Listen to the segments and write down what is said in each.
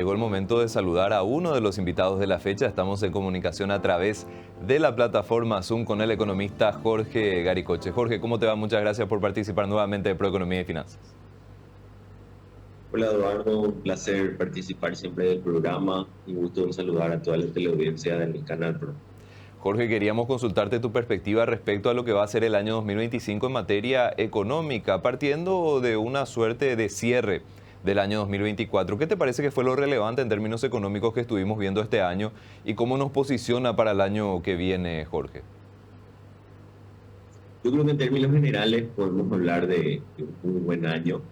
Llegó el momento de saludar a uno de los invitados de la fecha. Estamos en comunicación a través de la plataforma Zoom con el economista Jorge Garicoche. Jorge, ¿cómo te va? Muchas gracias por participar nuevamente de Proeconomía y Finanzas. Hola Eduardo, un placer participar siempre del programa. Un gusto en saludar a toda la teleaudiencia del canal Pro. Jorge, queríamos consultarte tu perspectiva respecto a lo que va a ser el año 2025 en materia económica, partiendo de una suerte de cierre del año 2024. ¿Qué te parece que fue lo relevante en términos económicos que estuvimos viendo este año y cómo nos posiciona para el año que viene, Jorge? Yo creo que en términos generales podemos hablar de un muy buen año.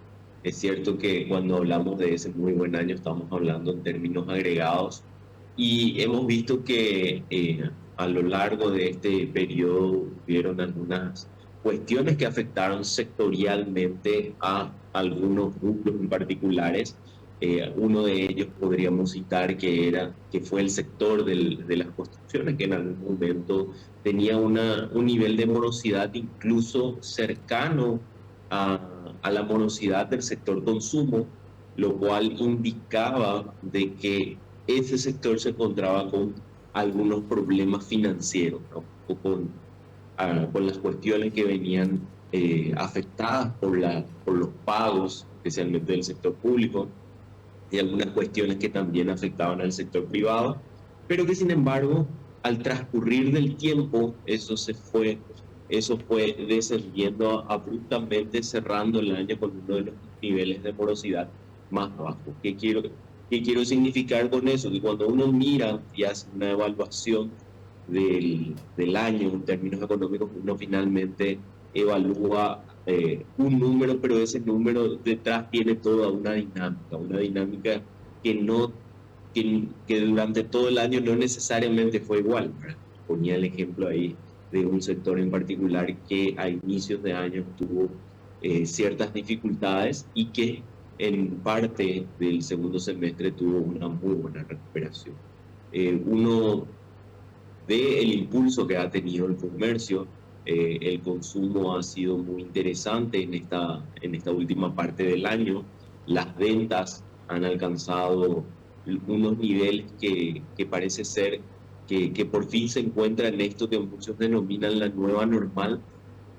Es cierto que cuando hablamos de ese muy buen año estamos hablando en términos agregados y hemos visto que a lo largo de este periodo hubieron algunas cuestiones que afectaron sectorialmente a algunos grupos en particulares. Uno de ellos podríamos citar que fue el sector de las construcciones, que en algún momento tenía un nivel de morosidad incluso cercano a la morosidad del sector consumo, lo cual indicaba de que ese sector se encontraba con algunos problemas financieros, ¿no? O con las cuestiones que venían afectadas por los pagos, especialmente del sector público, y algunas cuestiones que también afectaban al sector privado, pero que sin embargo, al transcurrir del tiempo, eso fue descendiendo abruptamente, cerrando el año con uno de los niveles de morosidad más bajos. ¿Qué quiero significar con eso? Que cuando uno mira y hace una evaluación del año en términos económicos, uno finalmente evalúa un número, pero ese número detrás tiene toda una dinámica que, no, que durante todo el año no necesariamente fue igual. Ponía el ejemplo ahí de un sector en particular que a inicios de año tuvo ciertas dificultades y que en parte del segundo semestre tuvo una muy buena recuperación. Uno ve el impulso que ha tenido el comercio. El consumo ha sido muy interesante en esta última parte del año. Las ventas han alcanzado unos niveles que parece ser que por fin se encuentra en esto que muchos denominan la nueva normal,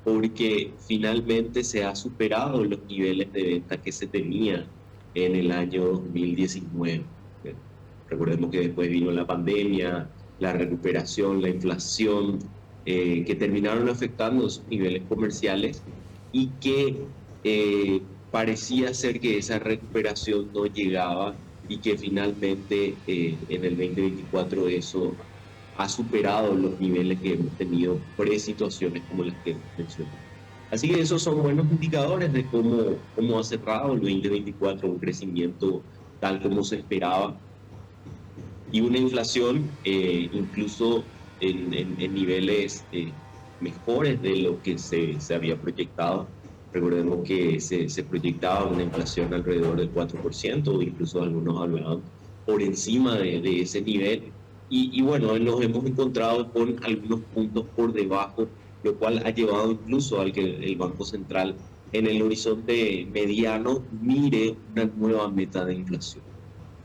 porque finalmente se ha superado los niveles de venta que se tenía en el año 2019. Recordemos que después vino la pandemia, la recuperación, la inflación, que terminaron afectando esos niveles comerciales y que parecía ser que esa recuperación no llegaba y que finalmente en el 2024 eso ha superado los niveles que hemos tenido pre-situaciones como las que mencioné. Así que esos son buenos indicadores de cómo ha cerrado el 2024, un crecimiento tal como se esperaba y una inflación incluso en niveles mejores de lo que se había proyectado. Recordemos que se proyectaba una inflación alrededor del 4%, o incluso algunos hablaban por encima de ese nivel. Y bueno, nos hemos encontrado con algunos puntos por debajo, lo cual ha llevado incluso al que el Banco Central en el horizonte mediano mire una nueva meta de inflación.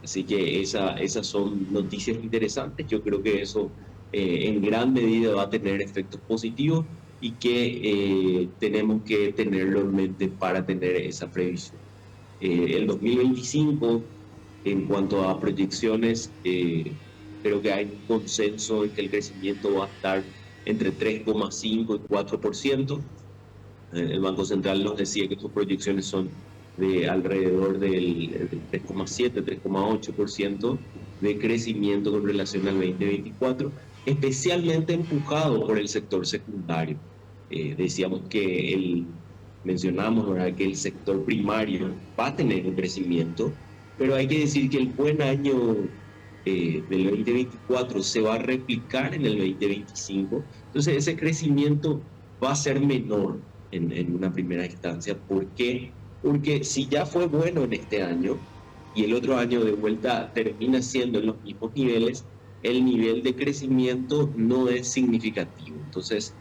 Así que esas son noticias interesantes. Yo creo que eso en gran medida va a tener efectos positivos y que tenemos que tenerlo en mente para tener esa previsión. El 2025, en cuanto a proyecciones, creo que hay un consenso en que el crecimiento va a estar entre 3,5 y 4%. El Banco Central nos decía que sus proyecciones son de alrededor del 3,7, 3,8% de crecimiento con relación al 2024, especialmente empujado por el sector secundario. Decíamos que mencionamos, ¿verdad?, que el sector primario va a tener un crecimiento, pero hay que decir que el buen año del 2024 se va a replicar en el 2025, entonces ese crecimiento va a ser menor en una primera instancia. ¿Por qué? Porque si ya fue bueno en este año y el otro año de vuelta termina siendo en los mismos niveles, el nivel de crecimiento no es significativo. Entonces,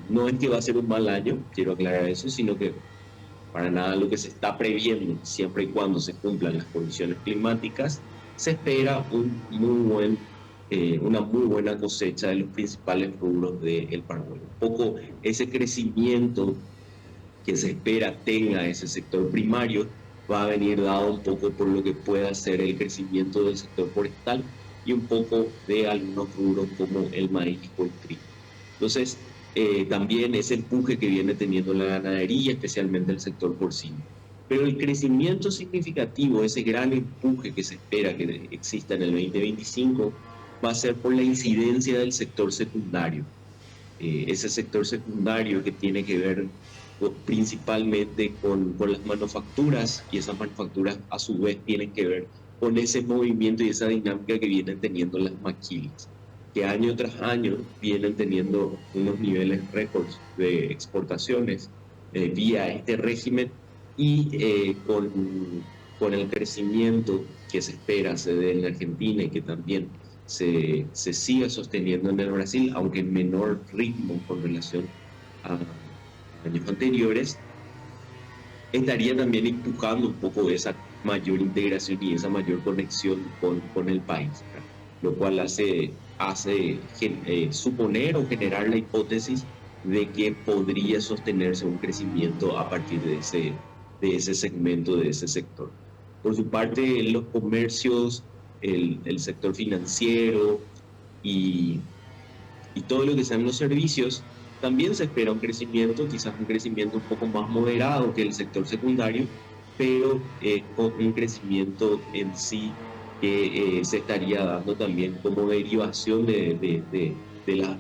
no es que va a ser un mal año, quiero aclarar eso, sino que para nada lo que se está previendo, siempre y cuando se cumplan las condiciones climáticas, se espera una muy buena cosecha de los principales rubros del Paraguay. Un poco ese crecimiento que se espera tenga ese sector primario va a venir dado un poco por lo que pueda ser el crecimiento del sector forestal y un poco de algunos rubros como el maíz o el trigo. Entonces, también ese empuje que viene teniendo la ganadería, especialmente el sector porcino. Pero el crecimiento significativo, ese gran empuje que se espera que exista en el 2025, va a ser por la incidencia del sector secundario. Ese sector secundario que tiene que ver principalmente con las manufacturas, y esas manufacturas a su vez tienen que ver con ese movimiento y esa dinámica que vienen teniendo las maquilas, que año tras año vienen teniendo unos niveles récords de exportaciones vía este régimen, y con el crecimiento que se espera se dé en Argentina y que también se siga sosteniendo en el Brasil, aunque en menor ritmo con relación a años anteriores, estaría también empujando un poco esa mayor integración y esa mayor conexión con el país, ¿verdad? Lo cual hace suponer o generar la hipótesis de que podría sostenerse un crecimiento a partir de ese segmento, de ese sector. Por su parte, los comercios, el sector financiero y todo lo que sean los servicios, también se espera un crecimiento, quizás un crecimiento un poco más moderado que el sector secundario, pero con un crecimiento en sí que se estaría dando también como derivación de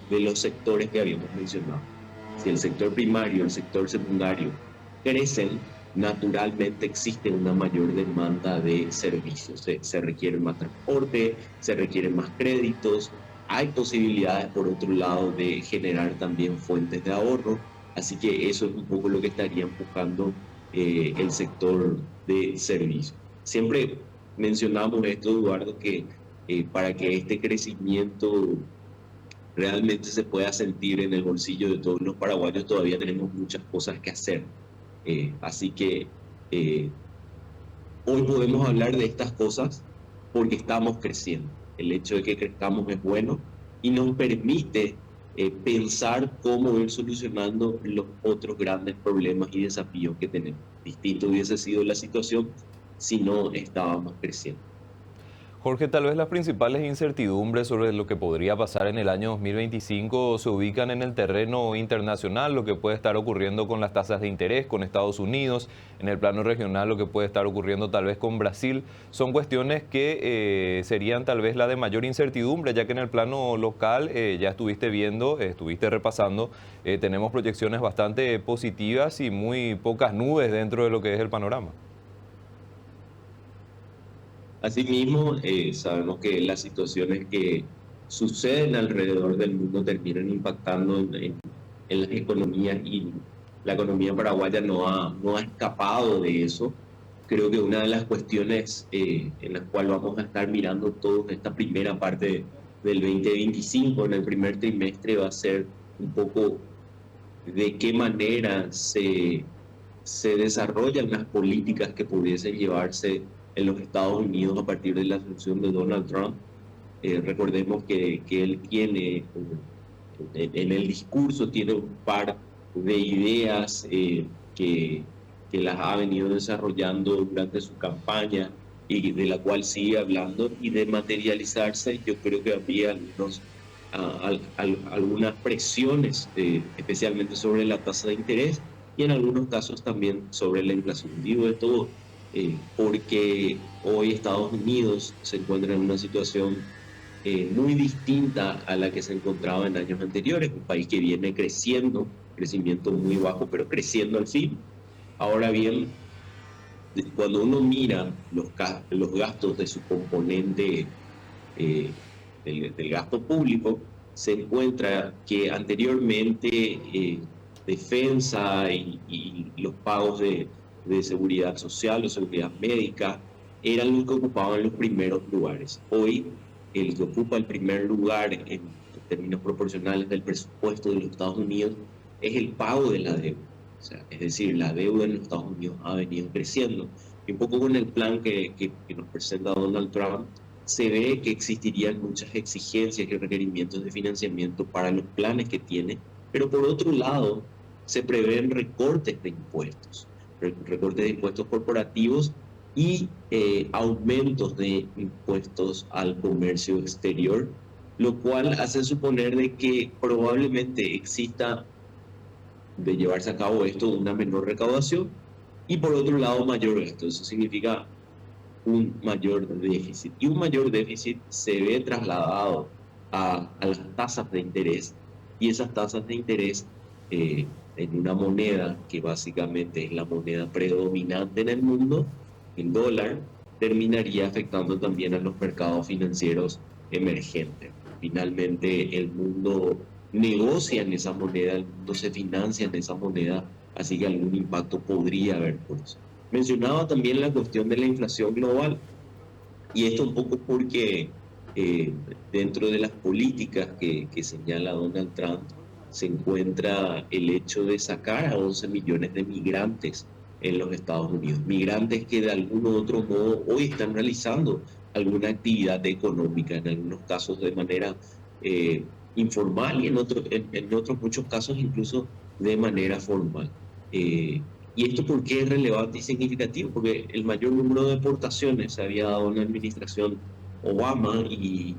los sectores que habíamos mencionado. Si el sector primario y el sector secundario crecen, naturalmente existe una mayor demanda de servicios. Se requiere más transporte, se requieren más créditos, hay posibilidades, por otro lado, de generar también fuentes de ahorro, así que eso es un poco lo que estaría empujando el sector de servicios. Siempre mencionamos esto, Eduardo, que para que este crecimiento realmente se pueda sentir en el bolsillo de todos los paraguayos, todavía tenemos muchas cosas que hacer. Así que hoy podemos hablar de estas cosas porque estamos creciendo. El hecho de que crezcamos es bueno y nos permite pensar cómo ir solucionando los otros grandes problemas y desafíos que tenemos. Distinto hubiese sido la situación si no estábamos creciendo. Jorge, tal vez las principales incertidumbres sobre lo que podría pasar en el año 2025 se ubican en el terreno internacional, lo que puede estar ocurriendo con las tasas de interés con Estados Unidos, en el plano regional lo que puede estar ocurriendo tal vez con Brasil. Son cuestiones que serían tal vez la de mayor incertidumbre, ya que en el plano local ya estuviste viendo, estuviste repasando, tenemos proyecciones bastante positivas y muy pocas nubes dentro de lo que es el panorama. Asimismo, sabemos que las situaciones que suceden alrededor del mundo terminan impactando en las economías, y la economía paraguaya no ha escapado de eso. Creo que una de las cuestiones en las cuales vamos a estar mirando todos esta primera parte del 2025, en el primer trimestre, va a ser un poco de qué manera se desarrollan las políticas que pudiesen llevarse en los Estados Unidos a partir de la asunción de Donald Trump. Recordemos que él tiene, en el discurso, tiene un par de ideas que las ha venido desarrollando durante su campaña y de la cual sigue hablando, y de materializarse yo creo que habría algunas presiones, especialmente sobre la tasa de interés y en algunos casos también sobre la inflación. Digo de todo porque hoy Estados Unidos se encuentra en una situación muy distinta a la que se encontraba en años anteriores, un país que viene creciendo, crecimiento muy bajo, pero creciendo al fin. Ahora bien, cuando uno mira los gastos de su componente del gasto público, se encuentra que anteriormente defensa y los pagos de seguridad social o seguridad médica eran los que ocupaban los primeros lugares. Hoy, el que ocupa el primer lugar en términos proporcionales del presupuesto de los Estados Unidos es el pago de la deuda. O sea, es decir, la deuda en los Estados Unidos ha venido creciendo. Y un poco con el plan que nos presenta Donald Trump, se ve que existirían muchas exigencias y requerimientos de financiamiento para los planes que tiene, pero por otro lado, se prevén recortes de impuestos, recortes de impuestos corporativos y aumentos de impuestos al comercio exterior, lo cual hace suponer de que probablemente exista de llevarse a cabo esto una menor recaudación y por otro lado mayor gasto. Eso significa un mayor déficit. Y un mayor déficit se ve trasladado a las tasas de interés y esas tasas de interés eh, en una moneda que básicamente es la moneda predominante en el mundo, el dólar, terminaría afectando también a los mercados financieros emergentes. Finalmente el mundo negocia en esa moneda, el mundo se financia en esa moneda, así que algún impacto podría haber por eso. Mencionaba también la cuestión de la inflación global, y esto un poco porque eh, dentro de las políticas que señala Donald Trump se encuentra el hecho de sacar a 11 millones de migrantes en los Estados Unidos. Migrantes que de algún u otro modo hoy están realizando alguna actividad económica, en algunos casos de manera eh, informal y en otros muchos casos incluso de manera formal. Eh, ¿Y esto por qué es relevante y significativo? Porque el mayor número de deportaciones se había dado en la administración Obama y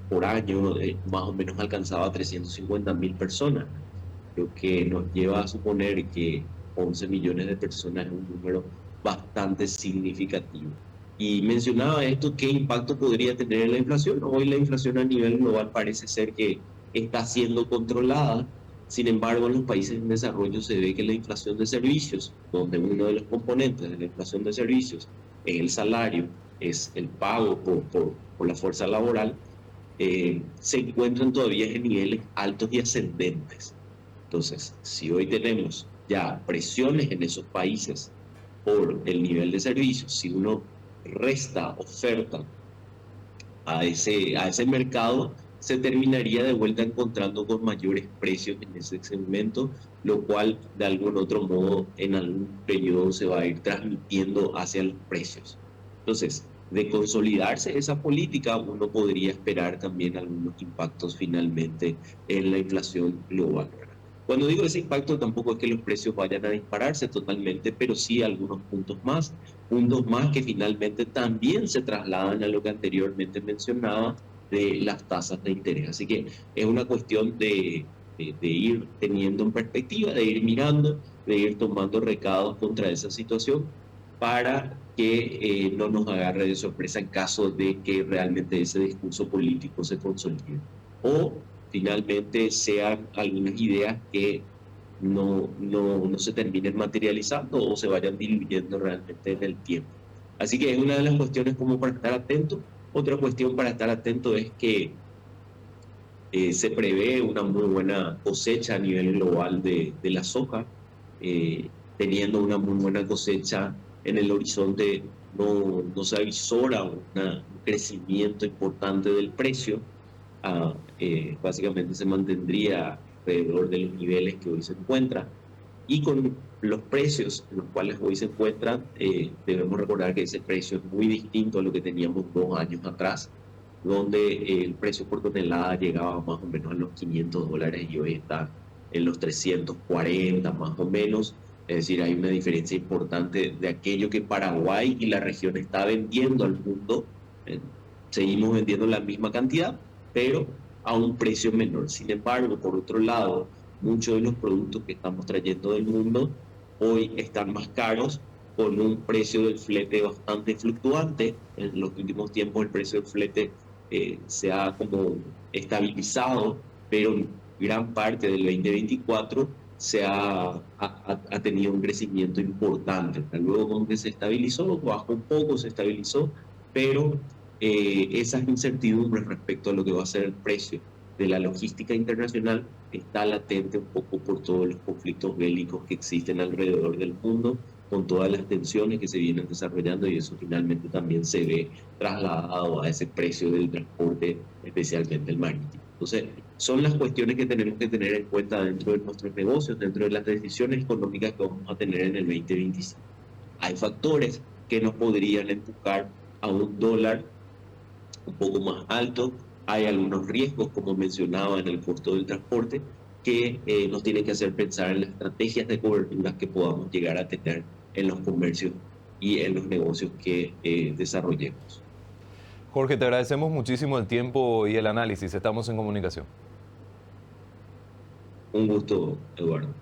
por año más o menos alcanzaba 350.000 personas, lo que nos lleva a suponer que 11 millones de personas es un número bastante significativo. Y mencionaba esto, ¿qué impacto podría tener en la inflación? Hoy la inflación a nivel global parece ser que está siendo controlada. Sin embargo, en los países en desarrollo se ve que la inflación de servicios, donde uno de los componentes de la inflación de servicios es el salario, es el pago por la fuerza laboral, se encuentran todavía en niveles altos y ascendentes. Entonces, si hoy tenemos ya presiones en esos países por el nivel de servicios, si uno resta oferta a ese mercado, se terminaría de vuelta encontrando con mayores precios en ese segmento, lo cual de algún otro modo en algún periodo se va a ir transmitiendo hacia los precios. Entonces, de consolidarse esa política, uno podría esperar también algunos impactos finalmente en la inflación global. Cuando digo ese impacto, tampoco es que los precios vayan a dispararse totalmente, pero sí algunos puntos más que finalmente también se trasladan a lo que anteriormente mencionaba de las tasas de interés. Así que es una cuestión de ir teniendo en perspectiva, de ir mirando, de ir tomando recados contra esa situación para que no nos agarre de sorpresa en caso de que realmente ese discurso político se consolide. O finalmente sean algunas ideas que no se terminen materializando o se vayan diluyendo realmente en el tiempo. Así que es una de las cuestiones como para estar atento. Otra cuestión para estar atento es que se prevé una muy buena cosecha a nivel global de la soja, teniendo una muy buena cosecha en el horizonte, no se avisora un crecimiento importante del precio. Básicamente se mantendría alrededor de los niveles que hoy se encuentran. Y con los precios en los cuales hoy se encuentran, debemos recordar que ese precio es muy distinto a lo que teníamos 2 años atrás, donde el precio por tonelada llegaba más o menos a los $500 y hoy está en los 340 más o menos. Es decir, hay una diferencia importante de aquello que Paraguay y la región está vendiendo al mundo. Eh, Seguimos vendiendo la misma cantidad, pero a un precio menor. Sin embargo, por otro lado, muchos de los productos que estamos trayendo del mundo hoy están más caros, con un precio del flete bastante fluctuante. En los últimos tiempos el precio del flete se ha como estabilizado, pero gran parte del 2024 ha tenido un crecimiento importante. Luego como que se estabilizó, bajó un poco, se estabilizó, pero esas incertidumbres respecto a lo que va a ser el precio de la logística internacional está latente un poco por todos los conflictos bélicos que existen alrededor del mundo, con todas las tensiones que se vienen desarrollando, y eso finalmente también se ve trasladado a ese precio del transporte, especialmente el marítimo. Entonces, son las cuestiones que tenemos que tener en cuenta dentro de nuestros negocios, dentro de las decisiones económicas que vamos a tener en el 2025. Hay factores que nos podrían empujar a un dólar un poco más alto. Hay algunos riesgos, como mencionaba, en el costo del transporte, que nos tienen que hacer pensar en las estrategias de coberturas que podamos llegar a tener en los comercios y en los negocios que desarrollemos. Jorge, te agradecemos muchísimo el tiempo y el análisis. Estamos en comunicación. Un gusto, Eduardo.